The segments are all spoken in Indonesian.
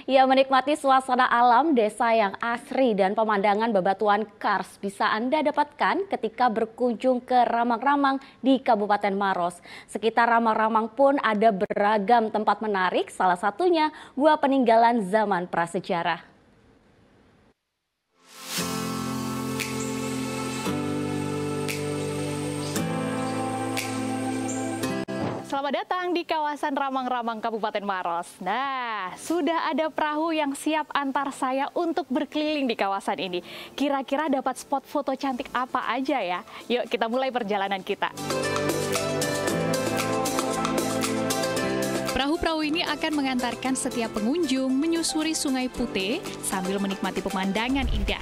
Ya, menikmati suasana alam desa yang asri dan pemandangan bebatuan kars bisa Anda dapatkan ketika berkunjung ke Ramang-Ramang di Kabupaten Maros. Sekitar Ramang-Ramang pun ada beragam tempat menarik, salah satunya gua peninggalan zaman prasejarah. Selamat datang di kawasan Ramang-Ramang Kabupaten Maros. Nah, sudah ada perahu yang siap antar saya untuk berkeliling di kawasan ini. Kira-kira dapat spot foto cantik apa aja ya? Yuk kita mulai perjalanan kita. Perahu-perahu ini akan mengantarkan setiap pengunjung menyusuri Sungai Putih sambil menikmati pemandangan indah.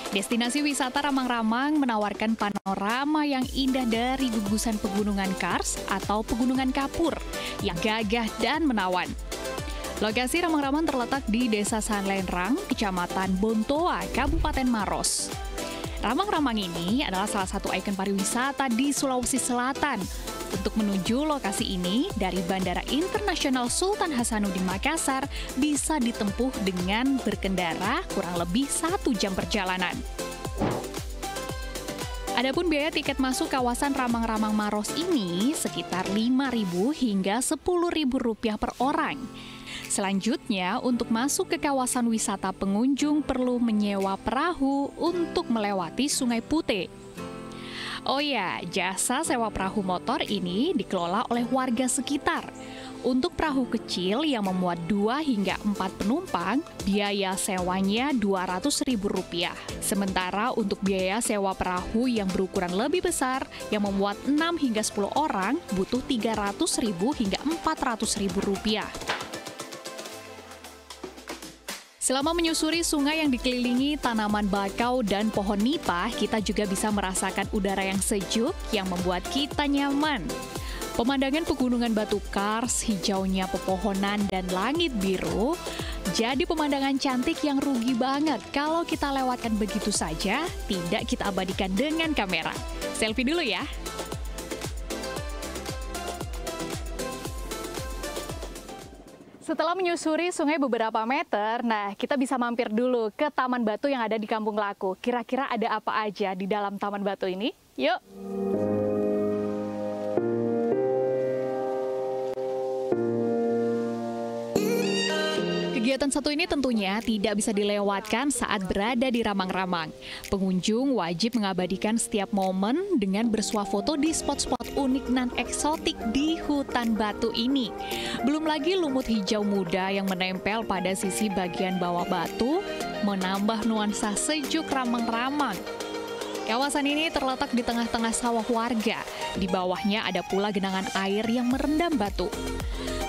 Destinasi wisata Ramang-Ramang menawarkan panorama yang indah dari gugusan pegunungan Kars atau pegunungan Kapur yang gagah dan menawan. Lokasi Ramang-Ramang terletak di Desa Sanlenrang, Kecamatan Bontoa, Kabupaten Maros. Ramang-Ramang ini adalah salah satu ikon pariwisata di Sulawesi Selatan. Untuk menuju lokasi ini, dari Bandara Internasional Sultan Hasanuddin Makassar bisa ditempuh dengan berkendara kurang lebih 1 jam perjalanan. Adapun biaya tiket masuk kawasan Ramang-Ramang Maros ini sekitar Rp5.000 hingga Rp10.000 per orang. Selanjutnya, untuk masuk ke kawasan wisata pengunjung perlu menyewa perahu untuk melewati Sungai Putih. Oh ya, jasa sewa perahu motor ini dikelola oleh warga sekitar. Untuk perahu kecil yang memuat 2 hingga 4 penumpang, biaya sewanya Rp200.000. Sementara untuk biaya sewa perahu yang berukuran lebih besar, yang memuat 6 hingga 10 orang, butuh Rp300.000 hingga Rp400.000. Selama menyusuri sungai yang dikelilingi tanaman bakau dan pohon nipah, kita juga bisa merasakan udara yang sejuk yang membuat kita nyaman. Pemandangan pegunungan batu kars, hijaunya pepohonan, dan langit biru, jadi pemandangan cantik yang rugi banget kalau kita lewatkan begitu saja, tidak kita abadikan dengan kamera. Selfie dulu ya. Setelah menyusuri sungai beberapa meter, nah kita bisa mampir dulu ke Taman Batu yang ada di Kampung Laku. Kira-kira ada apa aja di dalam Taman Batu ini? Yuk! Kegiatan satu ini tentunya tidak bisa dilewatkan saat berada di Ramang-Ramang. Pengunjung wajib mengabadikan setiap momen dengan bersuah foto di spot-spot unik dan eksotik di hutan batu ini. Belum lagi lumut hijau muda yang menempel pada sisi bagian bawah batu, menambah nuansa sejuk Ramang-Ramang. Kawasan ini terletak di tengah-tengah sawah warga. Di bawahnya ada pula genangan air yang merendam batu.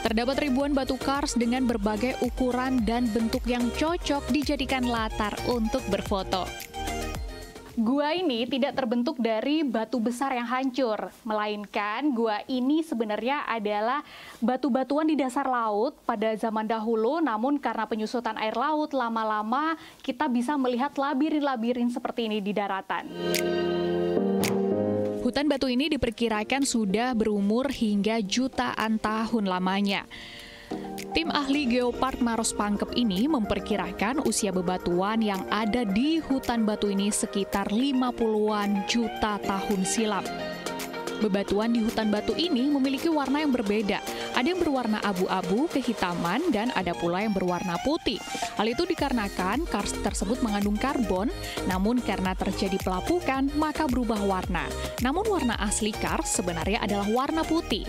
Terdapat ribuan batu kars dengan berbagai ukuran dan bentuk yang cocok dijadikan latar untuk berfoto. Gua ini tidak terbentuk dari batu besar yang hancur, melainkan gua ini sebenarnya adalah batu-batuan di dasar laut pada zaman dahulu, namun karena penyusutan air laut lama-lama kita bisa melihat labirin-labirin seperti ini di daratan. Hutan batu ini diperkirakan sudah berumur hingga jutaan tahun lamanya. Tim ahli Geopark Maros Pangkep ini memperkirakan usia bebatuan yang ada di hutan batu ini sekitar 50-an juta tahun silam. Bebatuan di hutan batu ini memiliki warna yang berbeda. Ada yang berwarna abu-abu, kehitaman, dan ada pula yang berwarna putih. Hal itu dikarenakan kars tersebut mengandung karbon, namun karena terjadi pelapukan, maka berubah warna. Namun warna asli kars sebenarnya adalah warna putih.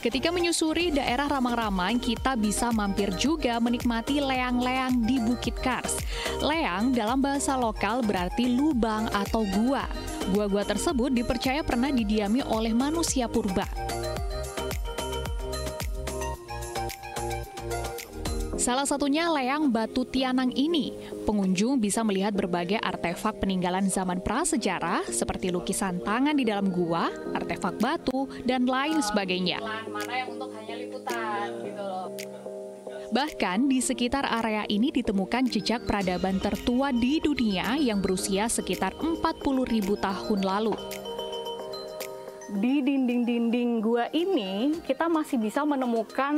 Ketika menyusuri daerah Ramang-Ramang, kita bisa mampir juga menikmati leang-leang di Bukit Kars. Leang dalam bahasa lokal berarti lubang atau gua. Gua-gua tersebut dipercaya pernah didiami oleh manusia purba. Salah satunya leang Batu Tianang ini. Pengunjung bisa melihat berbagai artefak peninggalan zaman prasejarah seperti lukisan tangan di dalam gua, artefak batu, dan lain sebagainya. Mana yang untuk hanya liputan gitu loh. Bahkan di sekitar area ini ditemukan jejak peradaban tertua di dunia yang berusia sekitar 40.000 tahun lalu. Di dinding-dinding gua ini kita masih bisa menemukan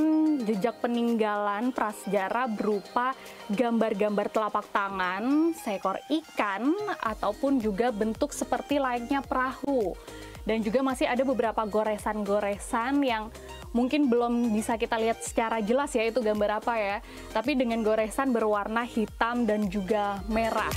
jejak peninggalan prasejarah berupa gambar-gambar telapak tangan, seekor ikan, ataupun juga bentuk seperti layaknya perahu. Dan juga masih ada beberapa goresan-goresan yang mungkin belum bisa kita lihat secara jelas ya itu gambar apa ya, tapi dengan goresan berwarna hitam dan juga merah.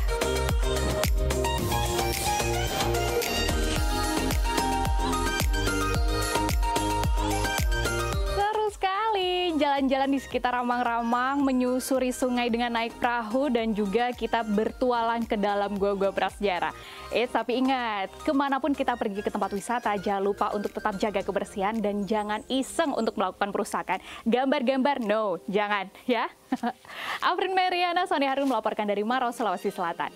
Jalan-jalan di sekitar Ramang-Ramang, menyusuri sungai dengan naik perahu, dan juga kita bertualang ke dalam gua-gua prasejarah. Tapi ingat, kemanapun kita pergi ke tempat wisata, jangan lupa untuk tetap jaga kebersihan dan jangan iseng untuk melakukan perusakan. Gambar-gambar, no, jangan ya. Afrin Meriana, Sony Harun melaporkan dari Maros, Sulawesi Selatan.